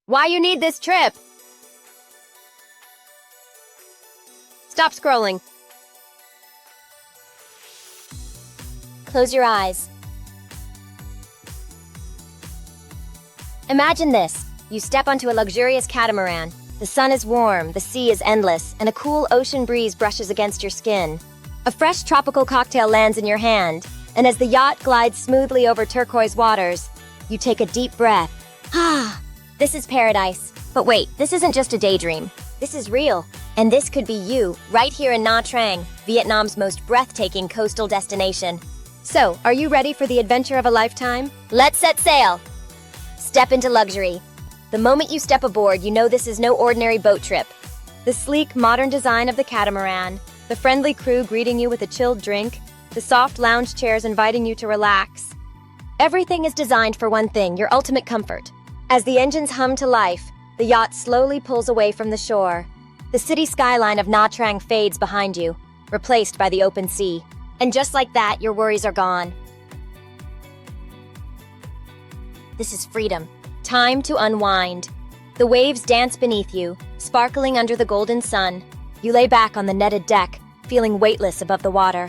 Why you need this trip? Stop scrolling. Close your eyes. Imagine this. You step onto a luxurious catamaran. The sun is warm, the sea is endless, and a cool ocean breeze brushes against your skin. A fresh tropical cocktail lands in your hand, and as the yacht glides smoothly over turquoise waters, you take a deep breath. Ah, this is paradise. But wait, this isn't just a daydream. This is real. And this could be you, right here in Nha Trang, Vietnam's most breathtaking coastal destination. So, are you ready for the adventure of a lifetime? Let's set sail! Step into luxury. The moment you step aboard, you know this is no ordinary boat trip. The sleek, modern design of the catamaran, the friendly crew greeting you with a chilled drink, the soft lounge chairs inviting you to relax. Everything is designed for one thing, your ultimate comfort. As the engines hum to life, the yacht slowly pulls away from the shore. The city skyline of Nha Trang fades behind you, replaced by the open sea. And just like that, your worries are gone. This is freedom. Time to unwind. The waves dance beneath you, sparkling under the golden sun. You lay back on the netted deck, feeling weightless above the water.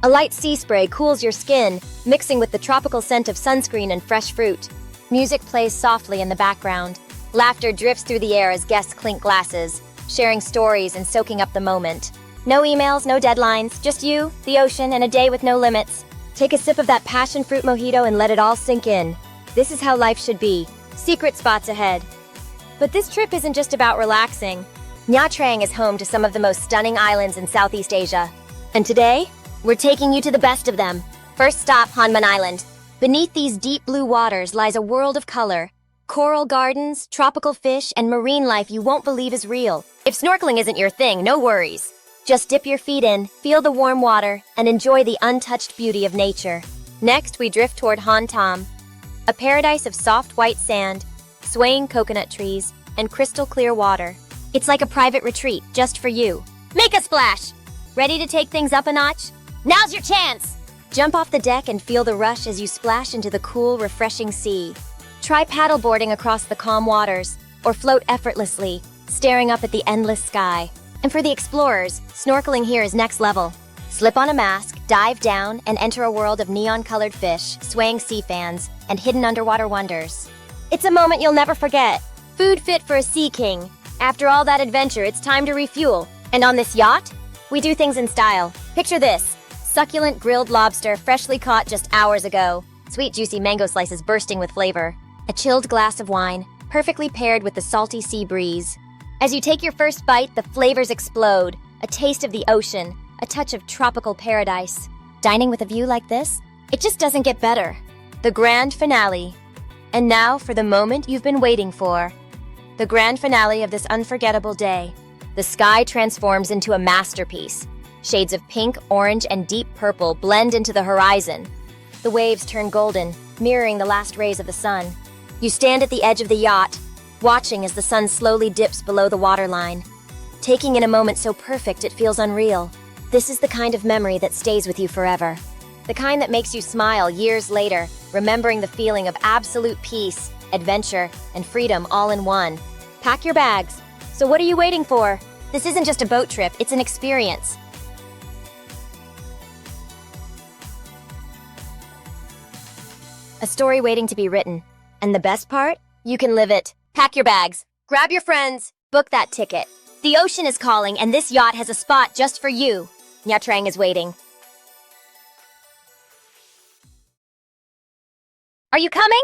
A light sea spray cools your skin, mixing with the tropical scent of sunscreen and fresh fruit. Music plays softly in the background. Laughter drifts through the air as guests clink glasses, sharing stories and soaking up the moment. No emails, no deadlines, just you, the ocean, and a day with no limits. Take a sip of that passion fruit mojito and let it all sink in. This is how life should be. Secret spots ahead. But this trip isn't just about relaxing. Nha Trang is home to some of the most stunning islands in Southeast Asia. And today, we're taking you to the best of them. First stop, Hon Mun Island. Beneath these deep blue waters lies a world of color. Coral gardens, tropical fish, and marine life you won't believe is real. If snorkeling isn't your thing, no worries. Just dip your feet in, feel the warm water, and enjoy the untouched beauty of nature. Next, we drift toward Hon Tam, a paradise of soft white sand, swaying coconut trees, and crystal clear water. It's like a private retreat, just for you. Make a splash! Ready to take things up a notch? Now's your chance! Jump off the deck and feel the rush as you splash into the cool, refreshing sea. Try paddleboarding across the calm waters, or float effortlessly, staring up at the endless sky. And for the explorers, snorkeling here is next level. Slip on a mask, dive down, and enter a world of neon-colored fish, swaying sea fans, and hidden underwater wonders. It's a moment you'll never forget. Food fit for a sea king. After all that adventure, it's time to refuel. And on this yacht, we do things in style. Picture this. Succulent grilled lobster freshly caught just hours ago. Sweet juicy mango slices bursting with flavor. A chilled glass of wine, perfectly paired with the salty sea breeze. As you take your first bite, the flavors explode. A taste of the ocean, a touch of tropical paradise. Dining with a view like this? It just doesn't get better. The grand finale. And now for the moment you've been waiting for. The grand finale of this unforgettable day. The sky transforms into a masterpiece. Shades of pink, orange, and deep purple blend into the horizon. The waves turn golden, mirroring the last rays of the sun. You stand at the edge of the yacht, watching as the sun slowly dips below the waterline. Taking in a moment so perfect it feels unreal. This is the kind of memory that stays with you forever. The kind that makes you smile years later, remembering the feeling of absolute peace, adventure, and freedom all in one. Pack your bags. So what are you waiting for? This isn't just a boat trip, it's an experience. A story waiting to be written. And the best part? You can live it. Pack your bags. Grab your friends. Book that ticket. The ocean is calling, and this yacht has a spot just for you. Nha Trang is waiting. Are you coming?